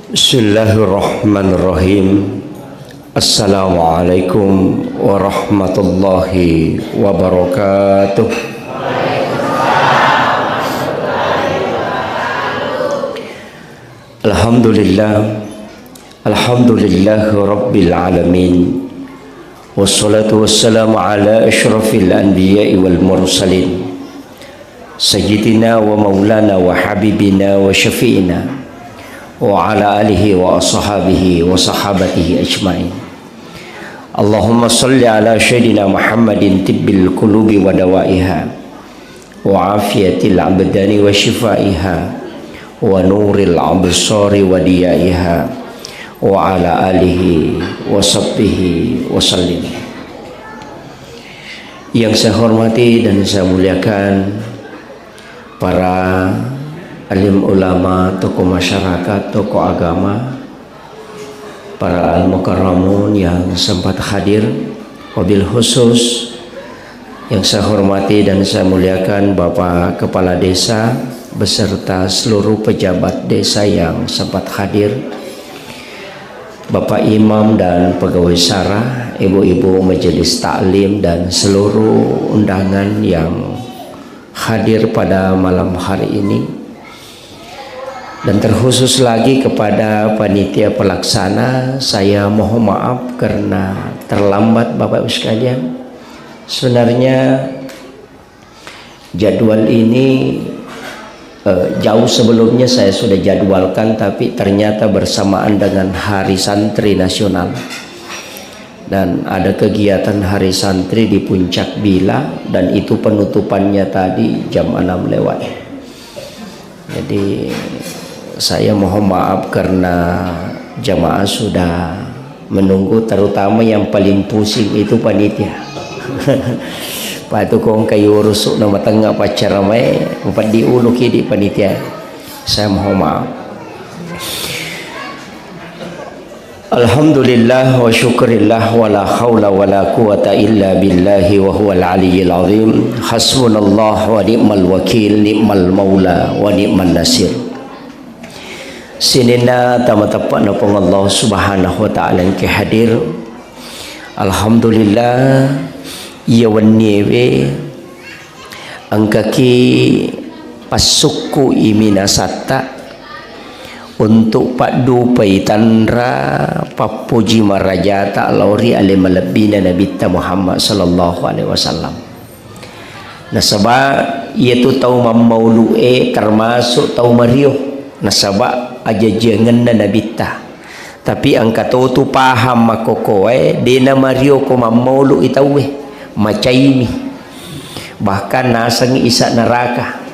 Bismillahirrahmanirrahim. Assalamualaikum warahmatullahi wabarakatuh. Alhamdulillah, alhamdulillahi rabbil alamin. Wassalatu wassalamu ala asyrafil anbiya'i wal mursalin, sayyidina wa maulana wa habibina wa syafi'ina wa ala alihi wa ashabihi wa sahabatihi ajma'in. Allahumma salli ala sayyidina Muhammadin tibbil qulubi wa dawaiha wa afiyatil abdani wa shifaiha wa nuril absari wa diyaiha wa ala alihi wa sahbihi wa sallim. Yang saya hormati dan saya muliakan para alim ulama, tokoh masyarakat, tokoh agama, para al-mukarramun yang sempat hadir, wabil khusus yang saya hormati dan saya muliakan Bapak Kepala Desa beserta seluruh pejabat desa yang sempat hadir, Bapak Imam dan pegawai syarah, ibu-ibu majelis taklim dan seluruh undangan yang hadir pada malam hari ini. Dan terkhusus lagi kepada panitia pelaksana, saya mohon maaf karena terlambat Bapak Ibu sekalian. Sebenarnya jadwal ini jauh sebelumnya saya sudah jadwalkan, tapi ternyata bersamaan dengan Hari Santri Nasional. Dan ada kegiatan Hari Santri di Puncak Bila, dan itu penutupannya tadi jam 6 lewat. Jadi saya mohon maaf karena jamaah sudah menunggu, terutama yang paling pusing itu panitia. Pak itu kong kayu rusuk nama tengah pacar ramai empat diulu di panitia. Saya mohon maaf. Alhamdulillah wa syukurillah wa la hawla wa la quwata illa billahi wa huwal aliyyil azim. Hasbunallah wa ni'mal wakil, ni'mal maula wa ni'mal nasir. Sinina tamat-tapat napong Allah subhanahu wa ta'ala yang hadir. Alhamdulillah ia wanyewe angkaki pasuku iminasata untuk Pak Dupai Tanra Papuji Marajata Lauri alaihi malabina Nabi Muhammad sallallahu alaihi wasallam. Nasabah ia tu tahu mamaulu'e termasuk tahu Mario nasabah aja jangan na nabita, tapi angka tu paham makokoe dina Mario ko mamaulu itawe macaimi bahkan nasang isa neraka.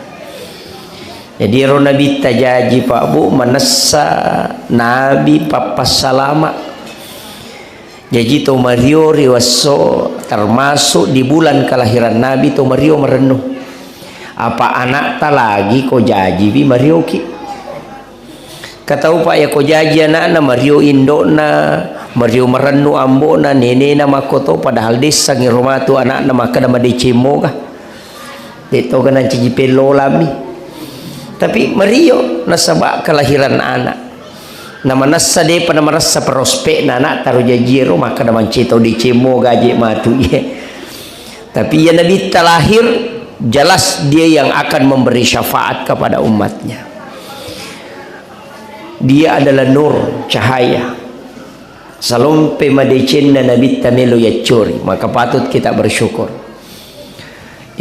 Jadi ro nabita jaji Pak Bu manassa nabi papas salama. Jadi to Mario riwaso termasuk di bulan kelahiran nabi to Mario merenung apa anak ta lagi ko jaji bi Mario ki. Kata upah ya ko jaji anak na Mario Indo na Mario merenu ambo na nene na makoto padahal desa ngi rumah tu anak na maka nama decimo kah dito ka nang cicipelo lami. Tapi Mario nasabak kelahiran anak nama nasa de pada merasa prospek na anak taruh jajiro maka nama cito decimo gaji matu ya. Tapi ya Nabi terlahir jelas dia yang akan memberi syafaat kepada umatnya. Dia adalah nur, cahaya. Salompe madecin na Nabi tamelo yacuri, maka patut kita bersyukur.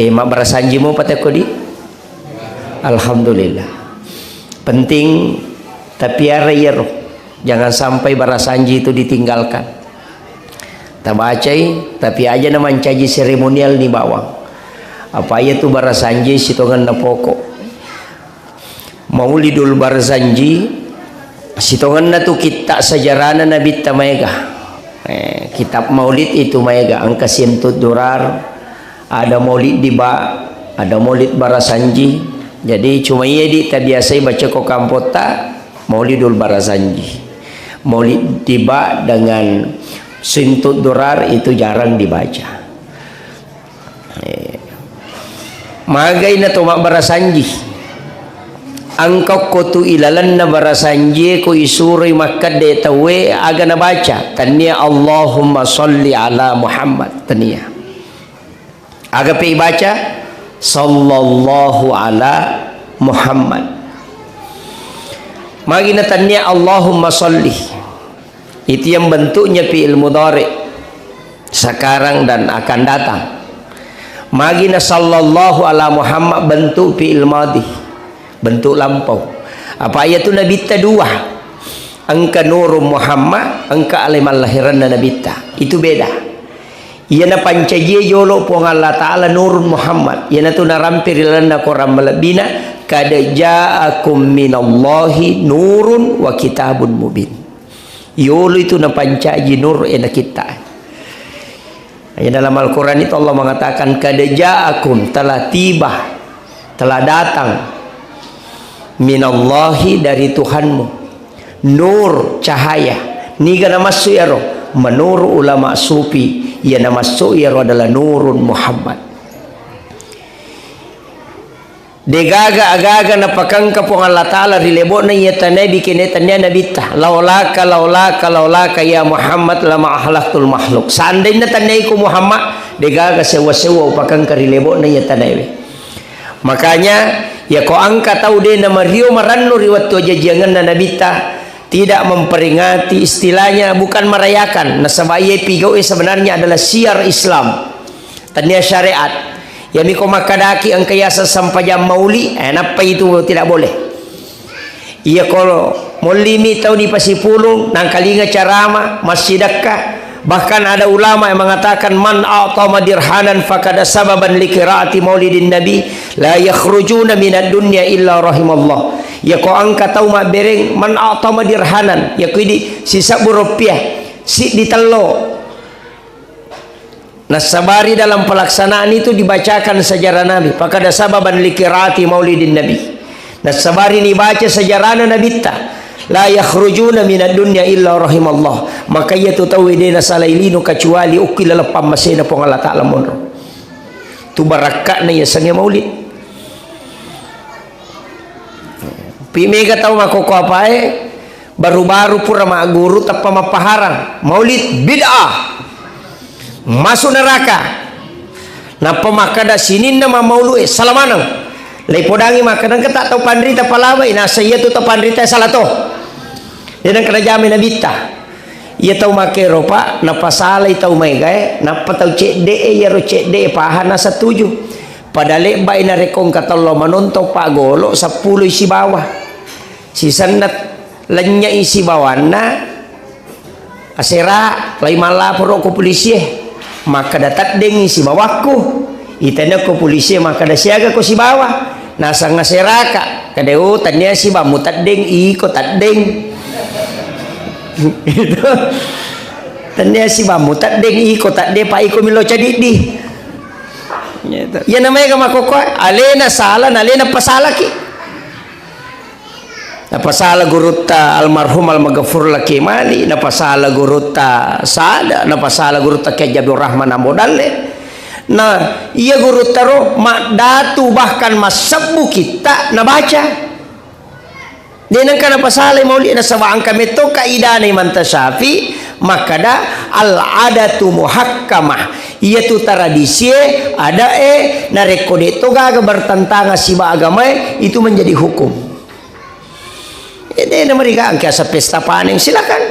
Mak berasanji mo patako di? Alhamdulillah. Penting tapi arayero. Jangan sampai berasanji itu ditinggalkan. Tabacai tapi aja naman caji seremonial di bawah. Apa ya tu barasanji sitongan na pokok. Maulidul Barzanji sitongan na tu kita sejarahna Nabi Tamayga. Kitab Maulid itu Mayga angka sientut durar. Ada Maulid di ba, ada Maulid Barasanji. Jadi cuma iya di tabiasai baca ko kampota Maulidul Barazanji. Maulid di ba dengan sientut durar itu jarang dibaca. Magay na to Barasanji. angkau kotu ilalan na barasanje ko isuri makkad de tawe aga na baca tania Allahumma salli ala Muhammad tania aga pe baca sallallahu ala Muhammad magi na tania Allahumma salli itu yang bentuknya fi'il mudhari sekarang dan akan datang. Magi na sallallahu ala Muhammad bentuk fi'il madhi, bentuk lampau. Apa ayat tu Nabi ta dua, angka nurul Muhammad, angka alimal lahiran Nabi ta. Itu beda. Ia na pancaji jolo pong Allah Ta'ala nurul Muhammad. Ia na tu narampir ilana koram malabina kada ja'akum minallahi nurun wa kitabun mubin. Yolo itu na pancaji nur ena kita. Ya, dalam Al-Quran itu Allah mengatakan kada ja'akum, telah tiba, telah datang minallahi dari Tuhanmu nur cahaya ni gana masuk ya roh menurut ulama sufi ya nama masuk ya roh adalah nurun Muhammad degaga agaga na pakangka pong Allah Ta'ala rilebo na iya tanay bikinetanya nabita laulaka ya Muhammad lama ahlaktul makhluk sanday na tanay ko Muhammad degaga sewa-sewa pakangka rilebo na iya tanay makanya ya ko angka tahu de na Mario maranno riwat jajangan na nabita tidak memperingati istilahnya bukan merayakan nasabaya pigau sebenarnya adalah siar Islam tanya syariat ya miko makadaki ang kayasa sampajam mauli apa itu tidak boleh iya kalau molimi tahu di pasipulung nang kalinga carama masjidakah bahkan ada ulama yang mengatakan man a'tama dirhanan fakada sababan likiraati maulidin nabi la yakhrujuna minad dunya illa rahimallah ya ko angka tahu mak bereng man a'tama dirhanan ya kuidi sisa rupiah si ditelo. Nah sabari dalam pelaksanaan itu dibacakan sejarah Nabi. Fakada sababan likirati maulidin Nabi. Nah sabari dibaca sejarah Nabi ta. La yakhrujuna minad dunya illa rahimallah. Maka ia tu tahu idena salailinu kecuali ukila lepam masina pong Allah Ta'ala monro. Tu barakah na ya sange maulid. Pimega tahu makoko apa baru-baru pura mak guru tapa mapaharang. Maulid bid'ah. Masuk neraka na pemakada sinin nama maulu salamanang lepodangi makanan ketak tau pandrita palawai na saya tu tau pandrita salah to dia nang kena jamin nabita ia tau make ropa na pasalai tau mai gae na patau cek de ya ro cek de pahana setuju pada lebay na rekong katalo manonto pa golo 10 isi bawah si sanat lanya isi bawah na asera lai malapor ko polisi maka datat dengi si bawahku itanya ko polisi maka da siaga ko si bawah nasa ngaseraka kadeo tanya si bamu tadeng iko tadeng itu tanya si bamu tadeng iko tadde pa iko milo cadidi ya namanya kamakoko alena salah alena pasalaki napasala guruta almarhum almaghfur laki mali napasala guruta sada napasala guruta kejabur rahman amodale nah iya guruta ro mak datu bahkan masabu kita nabaca denang kana pasala mauli na sawang kami to kaidane mantasafi makada al adatu muhakkamah iya tu tradisi ada na rekode to gaga bertentangan siba agama itu menjadi hukum. Ini mereka angka sa pesta paning silakan.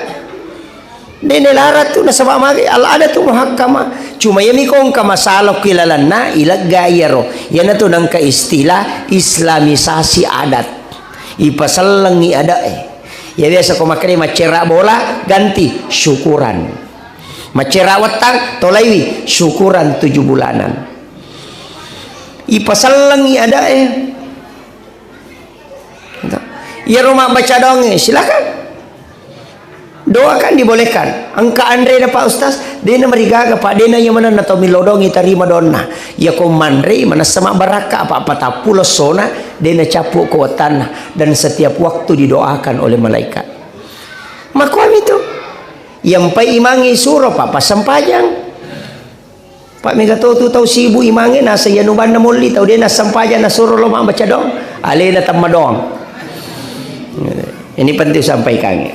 Ini larat tu nasaba magi al ada tu muhakkama. Cuma yami kong kamasalok kilalan na ilag gayaro. Yan na tu nang ka istilah islamisasi adat. Ipasalangi ada Ya biasa ko makani macera bola ganti syukuran. Macera watang tolaiwi syukuran 7 bulanan. Ipasalangi ada ya rumah baca dongeng silakan doakan dibolehkan angka Andre na Pak Ustaz dena marigaga Pak dena yang mana nato milodongi tarima donna ya ko mandre mana sama baraka apa tapulo sona dena capuk ko tanah dan setiap waktu didoakan oleh malaikat makwam itu yang pai imangi suro Pak pasampajang Pak megato tu tau sibu imangi nasa yanuban na muli tau dena sampajang na suro lo baca dong alena tamadong Ini penting sampaikan.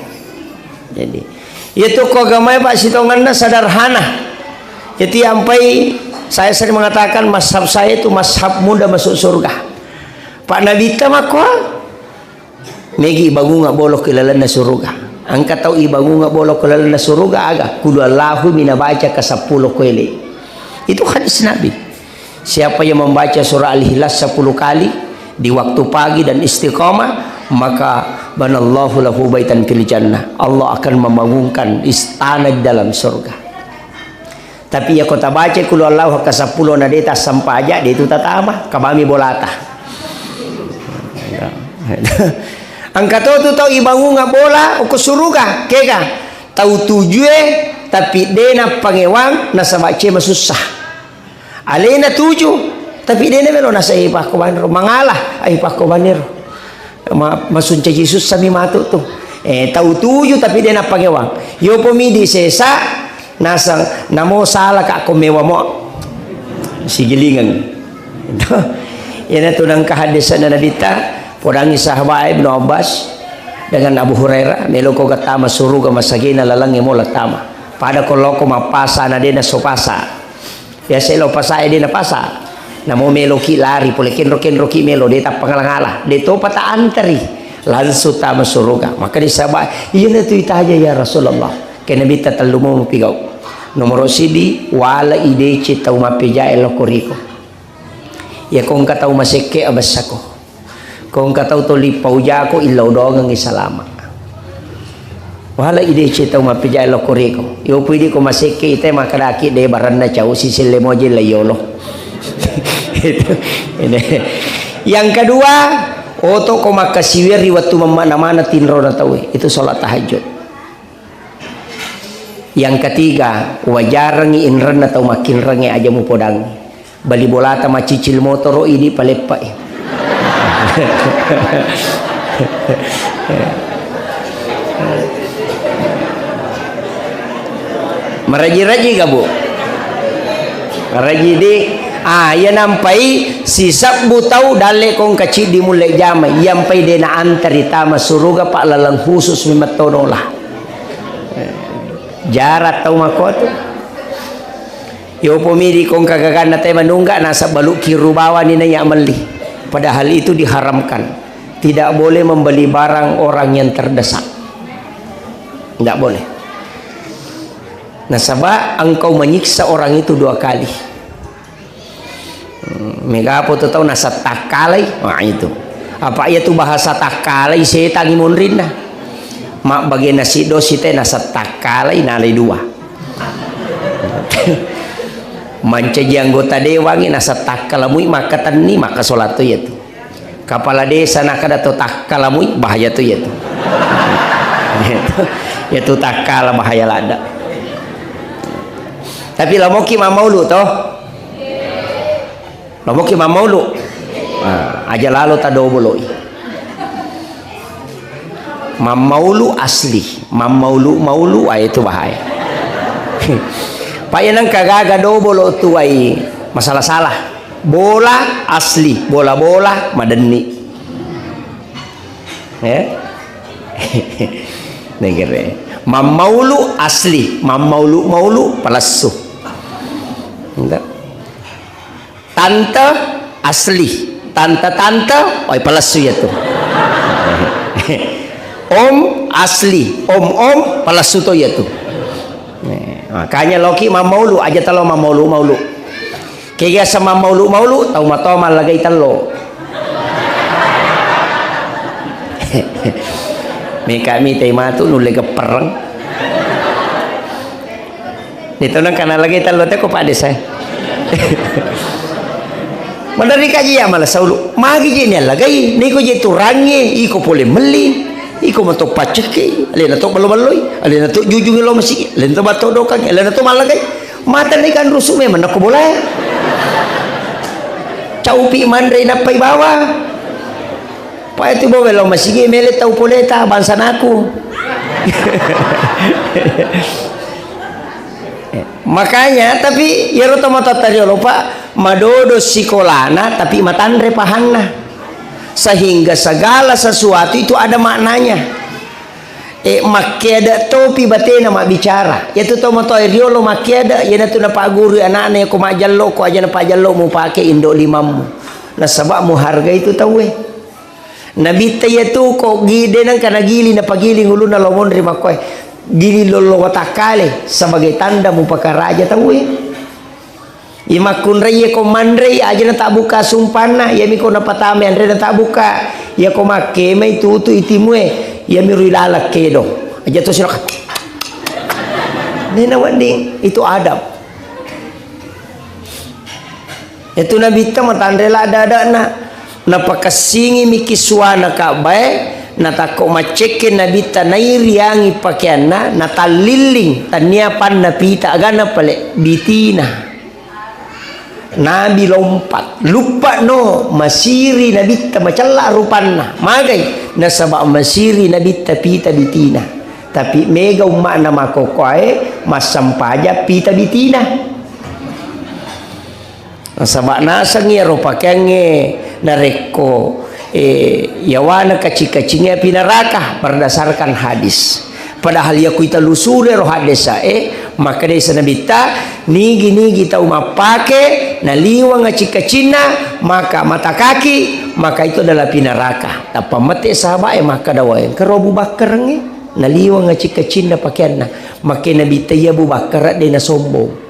Jadi itu agama Pak Sitonganna sederhana. Jadi sampai saya sering mengatakan mazhab saya itu mazhab muda masuk surga. Pak Nabi tamakwa megi bangun nggak bolok ke lalana surga. Angkat tahu ibangun nggak bolok ke lalana surga agak kudu Allahu mina baca ke 10 kali. Itu hadis Nabi. Siapa yang membaca surah Al-Ikhlas 10 kali di waktu pagi dan istiqamah, maka banallahu lahu baitan fil jannah. Allah akan membangunkan istana di dalam surga. Tapi ya kota baca kulu Allah ke 10 nadeta sampai aja dia itu tatama kabami bolata. Angkat tu tahu ibangun nggak bola ke surga kega tahu tujuh tapi dena pangewang nasa baca masusah. Alena 7 tapi dena melo nasa ipah ko baniro mangalah ipah ko baniro masunca Yesus sami matu tu tahu 7 tapi dena pangewang yo pomidi sesa nasa namo salah ka ako mewa mo sigilingan yan ito ng kahadisan na nabita podangi sahabat Ibnu Abbas dengan Abu Hurairah melo ko katama suruga masagina lalangi mo latama pada koloko mapasa na dena sopasa ya selo pasai dia na pasa namo melo ki lari pole kenro ki melo dia tak pangalang-alah dia to pata antari langsung ta masuruga maka di sahabat iya na tu itaja ya Rasulullah kena bita talumo pigaw nomor sidi wala ide cita umapeja elokoriko ya kung kataw maseke abasako kung kataw toli pauja ko ilaw dogang isalama wala ide cita umapeja elokoriko yo pwede ko maseke ite makadaki de baran na chau si silemoje layolo ini yang kedua oto ko makasiwiri waktu mana tinro na tawi itu salat tahajud. Yang ketiga wajar ngi inran atau makin rangi aja mu podang bali bolata macicil motor ini palepa meraji-raji ka bu meraji di ya nampai sisap butau dale kong kecil di mulai jama yampai dena antari tama suruga pak lalang khusus mimatonolah jarak tau makoto yo pomiri kong kagagan na tayo manungga nasa baluk kirubawa ni na yamali padahal itu diharamkan tidak boleh membeli barang orang yang terdesak tidak boleh nasaba engkau menyiksa orang itu 2 kali mega apa tu tahu nasa takalai wah itu apa ya tu bahasa takalai saya tangi munrin dah mak bagi nasi dosi teh nasa takalai nalai 2 manca anggota dewan ini nasa takalamui maka tani maka solat tu ya tu kepala desa nak ada tu takalamui bahaya tu ya tu ya tu takala bahaya lada tapi lamoki mamaulu toh lamoki mamaulu aja lalu tado boloi mamaulu asli maulu itu bahaya payanang kagaga do bolo tu ai masalah salah bola asli bola madeni ya negere mamaulu asli maulu palsu tante asli tante oi palsu ya tuh om asli om palsu to ya tuh makanya loki mamaulu aja talo mamaulu kaya sama maulu tau matoma lagay talo may kami tay matu nulay ka perang dito nang kanalagay talo te ko pades Mandari kaji ya malah saulu magi je ni lagay ni ko je turangi iko pole meli iko mato paceke alena to baloi alena to jujungi lo masih alena to bato dokang alena to malagay mata ni kan rusuh memang nak boleh caupi mandre na pay bawah pa itu bawa lo masih mele tau poleta bangsa naku makanya tapi ya roto mata tadi lupa madodo sikolana tapi matandre pahangna sehingga segala sesuatu itu ada maknanya Makiada topi batena mak bicara. Ya tu tomo to riolo makiada ya na tu na paguru anak-anak ko majallo ko aja na pajallo mo pake indo limamu. Na sabak mo harga itu tahu Nabi ya tu ko gide nang kanagili na pagiling ulo na lomon rima ko gili lolo watakale sebagai tanda mo pakaraja tahu Imakun raya ko mandre aja na tak buka sumpana ya mi ko na patame andre na tak buka ya ko make mai tutu itimue ya mi ruilala kedo aja to sila nena wanding itu adab itu nabi ta matandre la ada na pakasingi mikiswana ka bae na tako macekin nabi ta nairiangi pakaianna na taliling taniapan na pita agana pale bitina Nabi lompat lupa no masiri nabi ta macalla rupanna magai nasaba masiri nabi ta pita bitina tapi mega umma na makokoe masampaja pita bitina nasaba nasangi ro pakange nareko yawana kacik-kacingnya pinaraka berdasarkan hadis padahal ya kuita lusule roh hadisa maka desa nabi ta nigi tau mapake na liwang ngacik-kacina maka mata kaki maka itu adalah pinaraka tapa mate sahabat maka dawai karo Abu Bakar nge na liwang ngacik-kacina pakaianna maka nabi ta ya Abu Bakar de na sombong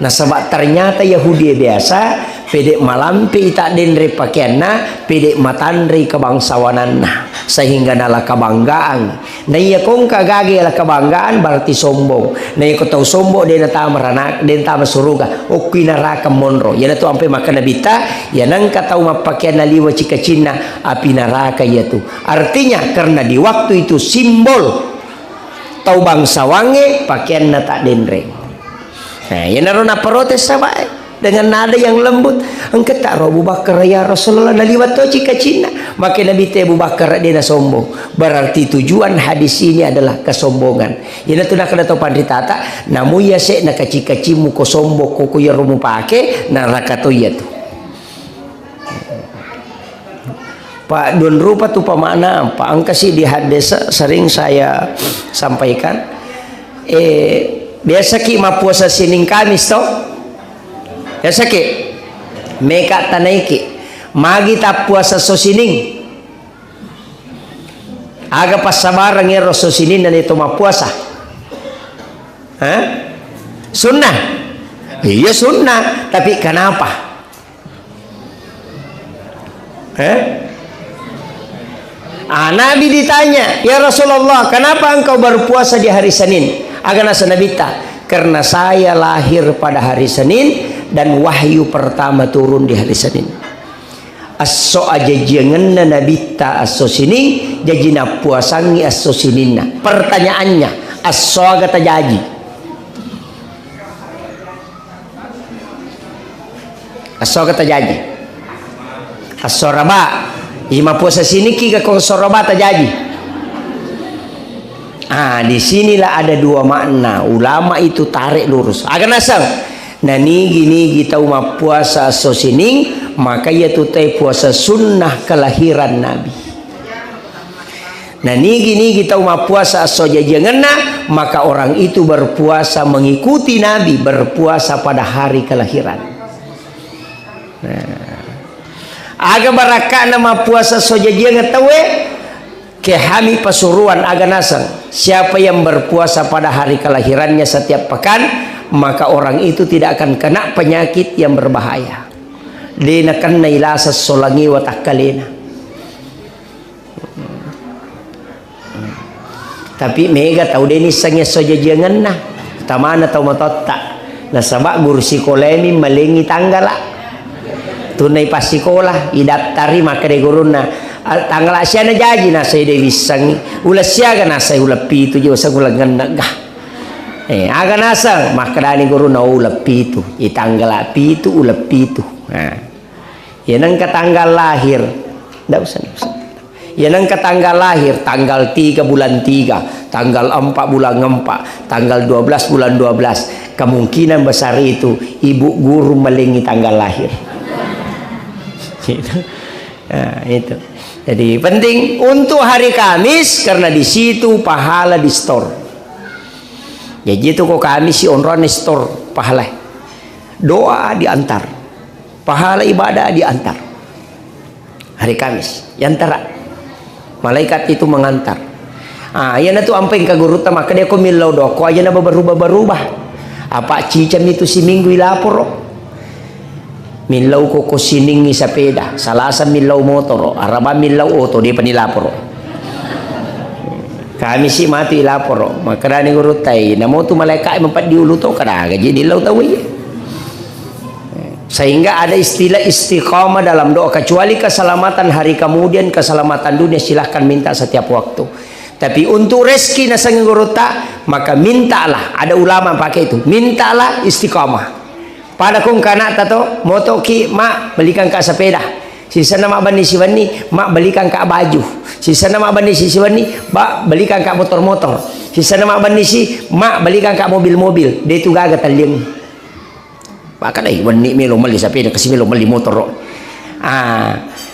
nah sahabat ternyata Yahudi biasa pedek malampe tak denre pakaianna pedek matandre kebangsawananna sehingga nala kebanggaan na iya kong kagage la kebanggaan berarti sombong na iya tahu sombong dia ta maranak dia ta masuruga o kinaraka monro ya tu ampe makan nabita ya nang katau mapakaian liwa cikacina api neraka ya tu artinya karena di waktu itu simbol tau bangsawange pakaian na tak denre. Nah, ya narona protes sama dengan nada yang lembut. Engkau tak Abu Bakar ya Rasulullah naliwat to cikacina. Maka Nabi Abu Bakar dia sombong. Berarti tujuan hadis ini adalah kesombongan. Ya tu nak kena tahu panditata. Namu ya se nak cikacimu ko sombong ko ya rumu pake naraka to ya tu. Pak Don rupa tu pamakna Pak angkasi di hadis sering saya sampaikan. Biasa ki mapuasa sining Kamis to biasa ki meka tanai ki magi tak puasa so sining aga pas sabarang ero so sinin dan itu mapuasa sunnah iya sunnah tapi kenapa Nabi ditanya ya Rasulullah kenapa engkau berpuasa di hari Senin agana sanabita karena saya lahir pada hari Senin dan wahyu pertama turun di hari Senin aso aja jangan nabita aso sini jajina puasangi aso sininna pertanyaannya aso agata jaji aso agata jaji aso raba ima puasa sini kika kong soraba tajaji. Disinilah ada dua makna ulama itu tarik lurus akan asal nah nigi tahu ma puasa so sining maka ya tu teh puasa sunnah kelahiran Nabi nah nigi tahu ma puasa so jajangana maka orang itu berpuasa mengikuti Nabi berpuasa pada hari kelahiran aga baraka nama puasa so jajang tahu kehami pasuruan aganasang siapa yang berpuasa pada hari kelahirannya setiap pekan maka orang itu tidak akan kena penyakit yang berbahaya dina kanna ilasa solangi wa takalina tapi mega tahu deni sangnya soja jangan nah tamana tahu matotta na sabak guru psikolemi malengi tanggala tunai pas sekolah idaftari maka de guruna tanggal asyana jaji na saya dewi sangi ulah siaga na saya ulah pitu je usah ulah gandagah aga nasang maka dani guru na ulah pitu tanggal pitu ulah pitu ya nang ka tanggal lahir ndak usah ya nang ka tanggal lahir tanggal 3 bulan 3 tanggal 4 bulan 4 tanggal 12 bulan 12 kemungkinan besar itu ibu guru melengi tanggal lahir itu Jadi penting untuk hari Kamis karena di situ pahala di store. Jadi itu kok Kamis si onron store pahala. Doa diantar. Pahala ibadah diantar. Hari Kamis diantara. Malaikat itu mengantar. Yana tu ampai ka guru maka dia ko milau do ko aja na berubah-berubah. Apa cicam itu si minggu ilapor. Milau ko sining ni sepeda, salasa milau motor, araba milau auto dia penilapor. Kami si mati lapor, maka ni guru tai, namo tu malaikat mempat diulu tu kada gaji dilau tahu ya. Sehingga ada istilah istiqamah dalam doa, kecuali keselamatan hari kemudian, keselamatan dunia silahkan minta setiap waktu. Tapi untuk rezeki nasang guru tak, maka mintalah. Ada ulama pakai itu, mintalah istiqamah. Pada kong kanak tato moto ki mak belikan kak sepeda. Sisa nama bani siwani mak belikan kak baju. Sisa nama bani si siwani mak belikan kak motor-motor. Sisa nama bani si mak belikan kak mobil-mobil. Dia itu gagal taliang. Maka dah wani melo meli sepeda kasi melo meli motor.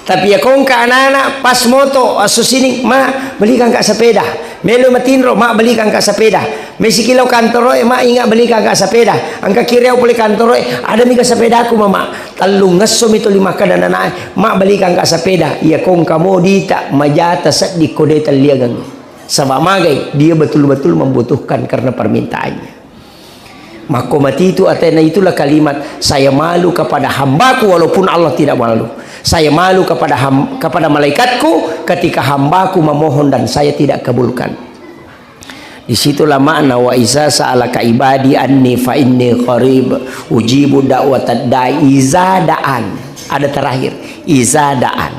Tapi ya kong ka anak-anak pas moto asus sini mak belikan kak sepeda. Melo matinro mak belikan kak sepeda. Mesi kilau kantor mak ingat belikan kak sepeda. Angka kiriau boleh kantor ada mika sepeda aku mama. Talung ngesom itu 5 kadan anak mak belikan kak sepeda. Ya kong kamu dita majata set di kode taliagang. Sebab magai dia betul-betul membutuhkan karena permintaannya. Maka mati itu atena itulah kalimat saya malu kepada hambaku walaupun Allah tidak malu. Saya malu kepada malaikatku ketika hambaku memohon dan saya tidak kabulkan. Disitulah makna wa iza sa'alaka ibadi anni fa inni qarib ujibu da'watad da'i iza da'an. Ada terakhir iza da'an.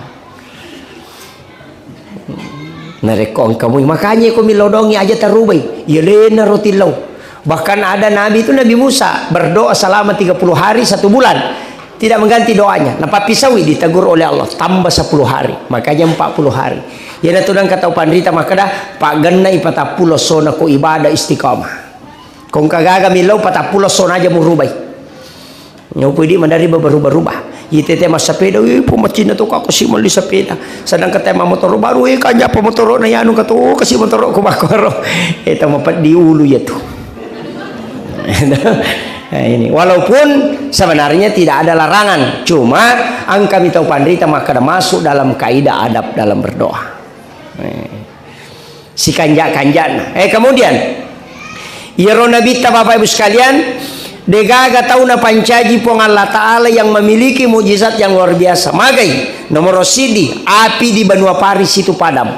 Narekong kamu makanya ko milodongi aja terubay. Yelena rotilaw. Bahkan ada Nabi itu Nabi Musa berdoa selama 30 hari 1 bulan tidak mengganti doanya. Nampak pisawi ditegur oleh Allah tambah 10 hari makanya 40 hari. Ya tudang kata pandrita maka dah pak genna ipatapulo sona ko ibadah istiqamah. Kong kagaga milau patapulo sona aja murubay. Nyopo di mandari berubah-ubah. Yite tema sepeda pemacina tu kako si mali sepeda. Sedang tema motor baru kanya pa motor na yanu kato kasi motor ko bakoro. Eta mapat diulu ya tu. Nah, ini walaupun sebenarnya tidak ada larangan, cuma angka mitau pandrita maka masuk dalam kaidah adab dalam berdoa. Si kanjak-kanjak. Kemudian ya Nabi Bapak Ibu sekalian, degaga tahu na pancaji pong Allah Ta'ala yang memiliki mujizat yang luar biasa. Magai nomor sidi api di Banua Paris itu padam.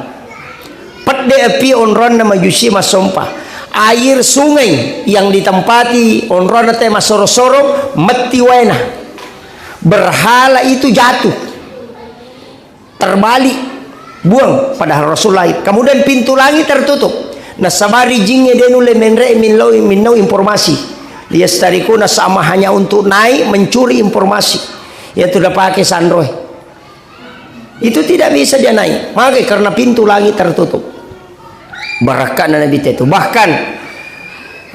Pede api onron na majusi masompa. Air sungai yang ditempati onrona tema soro-soro mati wena. Berhala itu jatuh terbalik buang pada Rasulullah. Kemudian pintu langit tertutup. Nasabari jingnya denule menre minau informasi. Dia starikuna sama hanya untuk naik mencuri informasi. Ya sudah pakai sandroy. Itu tidak bisa dia naik. Maka karena pintu langit tertutup. Barakat Nabi itu. Bahkan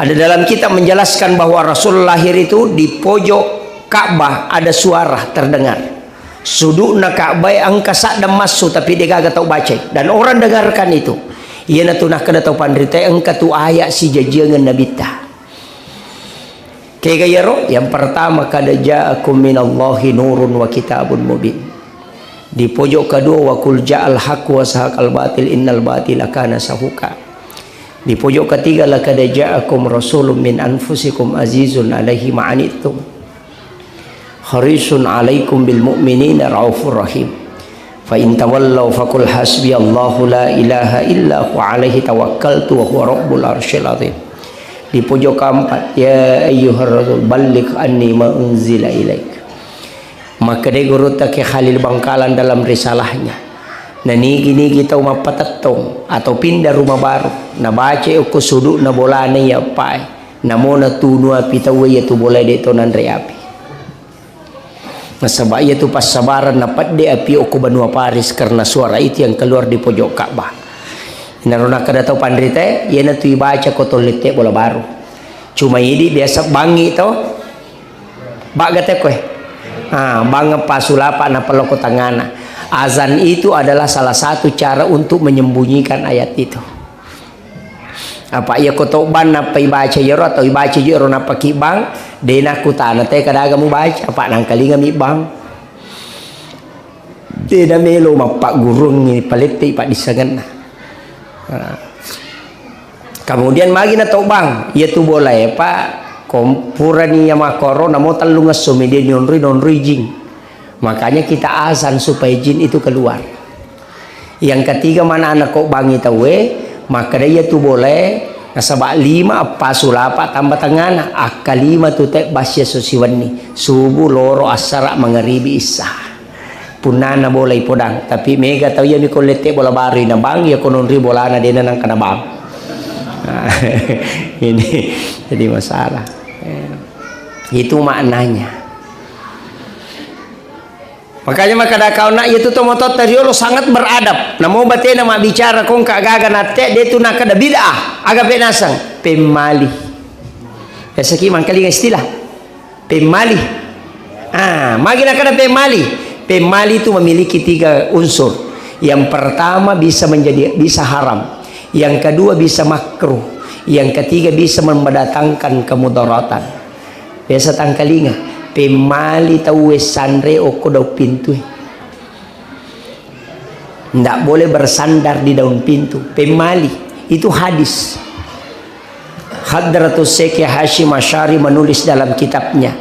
ada dalam kitab menjelaskan bahwa Rasul lahir itu di pojok Ka'bah ada suara terdengar. Sudukna Ka'bah angka sak dan masuk tapi dia gak tahu baca dan orang dengarkan itu. Ia natunah kada tahu pandrita angka tu ayat si jajangan Nabi ta. Kegayaro yang pertama kada ja'akum minallahi nurun wa kitabun mubin. Di pojok kedua wa kul ja'al haq wa sahaqal batil innal batila kana sahuka. Di pojok ketiga laqad ja'akum rasulun min anfusikum azizun alaihi ma'anittum harisun alaikum bil mu'minina raufur rahim. Fa in tawallaw faqul hasbiyallahu la ilaha illa huwa alaihi tawakkaltu wa huwa rabbul arsyil azim. Di pojok keempat ya ayyuhar rasul balligh anni ma unzila ilaik. Maka dia guru tak ke Khalil Bangkalan dalam risalahnya. Nah gini kita umat patatong atau pindah rumah baru. Na baca uko suduk na bola na ya pai. Namo na tunu api tahu ya tu boleh detonan reapi. Nasabah ya tu pas sabaran napat de api uko Banua Paris karena suara itu yang keluar di pojok Ka'bah. Narona kada tahu pandrita ya na tu baca kotolite bola baru. Cuma ini biasa bangi to. Bagate koe. Bangga pasulapa na peloko tangana Azan itu adalah salah satu cara untuk menyembunyikan ayat itu. Apa ia kotoban apa ibaca jero atau ibaca jero napa kibang dena kutana teh kadaga mu baca apa nang kalinga mi bang dena melo mapak gurung ni palete pak disangan. Kemudian magi na to bang ia tu boleh pak kompurani ama corona mau talunga sumede nonri jing. Makanya kita azan supaya jin itu keluar. Yang ketiga mana anak kok bangi tahu maka dia tu boleh nasabak 5 apa sulapa tambah tengana akal 5 tu tek basya susiwani subuh loro asara mangaribi isya punana boleh podang tapi mega tahu ya mi kolete bola bari na bang ya konon ri bolana dena nang kana bang. Ini jadi masalah. Itu maknanya. Makanya makada kau nak itu tomotot teriolo sangat beradab. Namo bate nama bicara kong kagaga nate dia tu nak ada bid'ah agak penasang pemali. Ya seki mangkali istilah pemali. Magi nak ada pemali. Pemali itu memiliki 3 unsur. Yang pertama bisa haram. Yang kedua bisa makruh. Yang ketiga bisa mendatangkan kemudaratan. Biasa tangkalinga pemali tahu sandre oko daun pintu. Ndak boleh bersandar di daun pintu. Pemali itu hadis. Hadratus Syekh Hashim Asy'ari menulis dalam kitabnya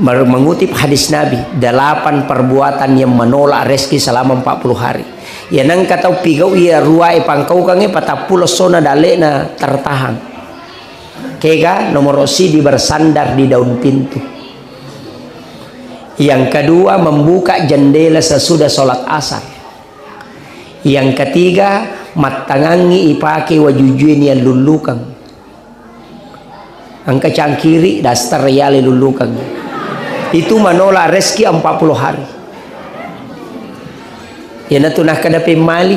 mengutip hadis Nabi 8 perbuatan yang menolak rezeki selama 40 hari. Ya nang kata pigau ia ruai pangkau kange patapulo sona dalena tertahan. Kega nomor di bersandar di daun pintu. Yang kedua membuka jendela sesudah sholat asar. Yang ketiga matangangi ipake wajujuin yang lulukang. Angka cangkiri dasar reale lulukang. Itu menolak rezeki 40 hari. Yang tunah kada pemali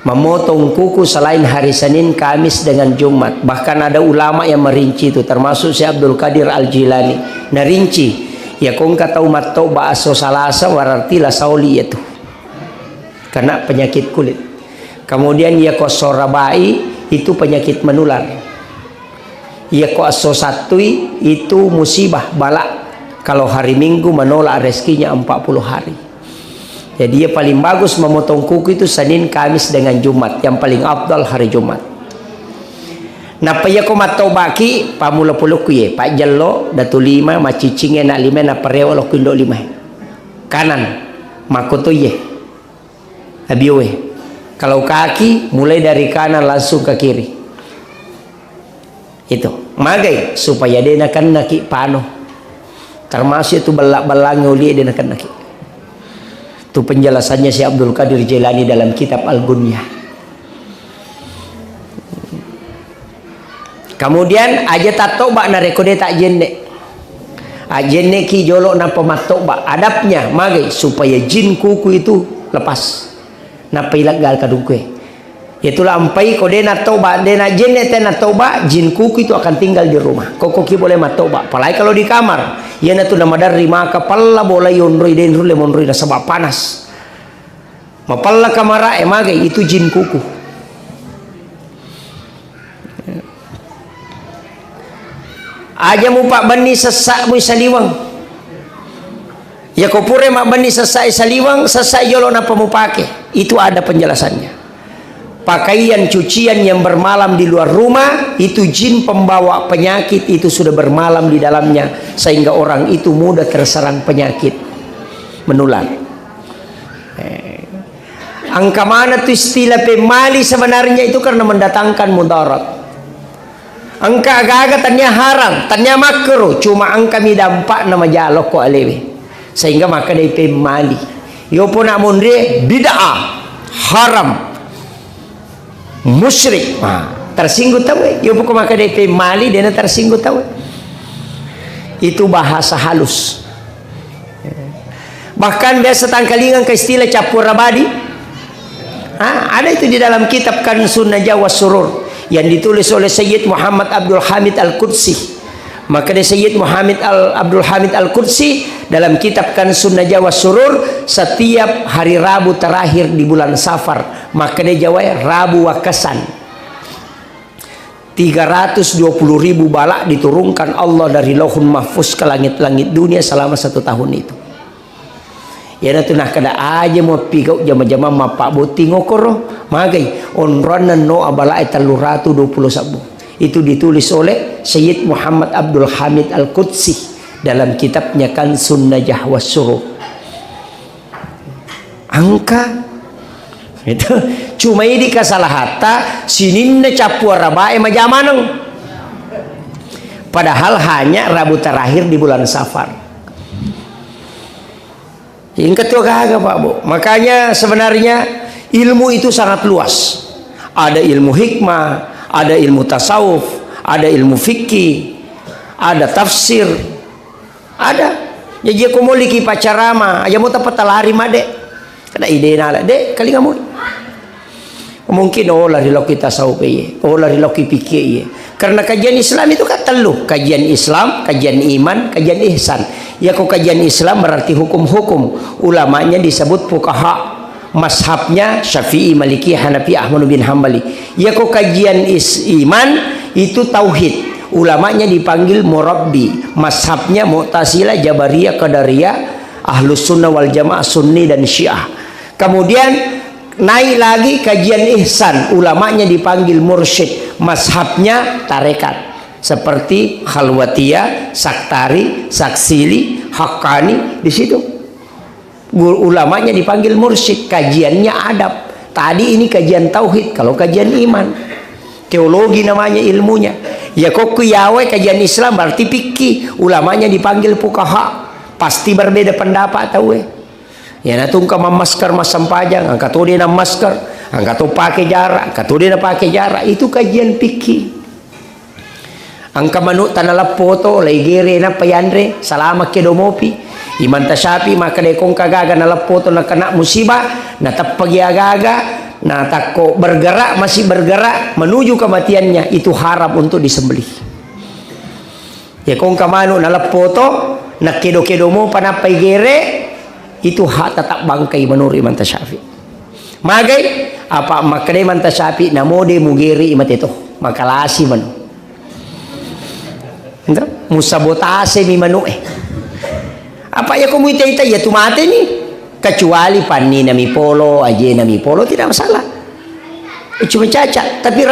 memotong kuku selain hari Senin, Kamis dengan Jumat. Bahkan ada ulama yang merinci itu, termasuk Syekh Abdul Qadir Al-Jilani. Narinci, ya kong kata umat toba aso salasa wararti la sauli itu. Karena penyakit kulit. Kemudian ya ko sorabai itu penyakit menular. Ya ko aso satui itu musibah balak. Kalau hari Minggu menolak rezekinya 40 hari. Jadi dia paling bagus memotong kuku itu Senin, Kamis dengan Jumat. Yang paling afdal hari Jumat. Napa ya ko matobaki pamula puluku ye pak jello datu 5 macicing nak 5 na pareo lo kindo 5 kanan makoto ye abiwe. Kalau kaki mulai dari kanan langsung ke kiri. Itu magai supaya dia nak naki pano. Termasuk itu belak-belang uli dia nak naki. Itu penjelasannya Syekh Abdul Qadir Jilani dalam kitab Al-Gunyah. Kemudian aja tatoba na rekode tak jenne. Ajenne ki jolo na pematoba. Adabnya magai supaya jin kuku itu lepas. Na pilagal kadungkue. Itulah ampai kode na toba dena jenne tena toba jin kuku itu akan tinggal di rumah. Kokoki boleh matoba. Apalagi kalau di kamar. Yana tu nama dari maka palla bola yonroi den rule monroi na sebab panas. Mapalla kamara magai itu jin kuku. Aja mu pak bani sesak mu saliwang. Ya kopure mak bani sesak saliwang sesak yolo napa mu pake. Itu ada penjelasannya. Pakaian cucian yang bermalam di luar rumah itu jin pembawa penyakit itu sudah bermalam di dalamnya sehingga orang itu mudah terserang penyakit menular. Angka mana tu istilah pemali sebenarnya itu karena mendatangkan mudarat. Angka agak-agak tanya haram, tanya makruh, cuma angka mi dampak nama jalok ko alewe. Sehingga maka dia pemali. Yo pun amun dia bid'ah, haram, musyrik. Tersinggung tahu. Yo pun maka dia pemali dia tersinggung tahu. Itu bahasa halus. Bahkan biasa tangkalingan ke istilah capur rabadi. Ada itu di dalam kitab Kanzun Najwa Surur yang ditulis oleh Sayyid Muhammad Abdul Hamid Al-Qudsi. Maka dia Sayyid Abdul Hamid Al-Qudsi dalam kitab Kansun Najwa Surur, setiap hari Rabu terakhir di bulan Safar, maka dia jawab Rabu Wakasan, 320.000 balak diturunkan Allah dari Lauhul Mahfuz ke langit-langit dunia selama 1 tahun itu. Ya na tunah kada aja mau pigau jama-jama mapak boti ngokoro magai onronan no abala etalu ratu 20 sabu. Itu ditulis oleh Sayyid Muhammad Abdul Hamid Al-Qudsi dalam kitabnya Kansun Najwa Surur. Angka itu cuma ini kasalahata sininna capua rabae majamanang, padahal hanya Rabu terakhir di bulan Safar. Yang ketiga Pak Bu, makanya sebenarnya ilmu itu sangat luas. Ada ilmu hikmah, ada ilmu tasawuf, ada ilmu fikih, ada tafsir, ada. Jadi aku mau liki pacarama, aja mau tepat talari made. Kada ide nala dek kali kamu. Mungkin lari loki tasawuf ye, lari loki fikih ye. Karena kajian Islam itu kan telu, kajian Islam, kajian iman, kajian ihsan. Ya kok kajian Islam berarti hukum-hukum. Ulamanya disebut fuqaha. Mazhabnya Syafi'i, Maliki, Hanafi, Ahmad bin Hambali. Ya kok kajian iman itu tauhid. Ulamanya dipanggil murabbi. Mazhabnya Mu'tazilah, Jabariyah, Qadariyah, Ahlus Sunnah wal Jamaah, Sunni dan Syiah. Kemudian naik lagi kajian ihsan. Ulamanya dipanggil mursyid. Mazhabnya tarekat. Seperti Khalwatiyah, Saktari, Saksili, Haqqani, di situ. Ulamanya dipanggil mursyid, kajiannya adab. Tadi ini kajian tauhid, kalau kajian iman, teologi namanya ilmunya. Ya kok kuyawe kajian Islam berarti fikih, ulamanya dipanggil fuqaha. Pasti berbeda pendapat tahu ya natungka mamasker masam pajang, angkat dia na masker, angkat pakai jarak, angkat dia na pakai jarak, itu kajian fikih. Angka manuk tanala foto legere na payandre salama kedomopi iman tasyapi maka dekong kagaga na foto na kena musibah na tapagi agaga na takko bergerak masih bergerak menuju kematiannya, itu haram untuk disembelih. Ya kong kamanu na foto na kedo-kedomo panapai gere itu hak tetap bangkai menurut iman tasyafi. Magai apa makne iman tasyafi na mode mugeri imat itu makalasi manu musabotase mi manu apa ya kamu ita ya tumate nih, kecuali panni nami polo aje nami polo tidak masalah, cuma cacat tapi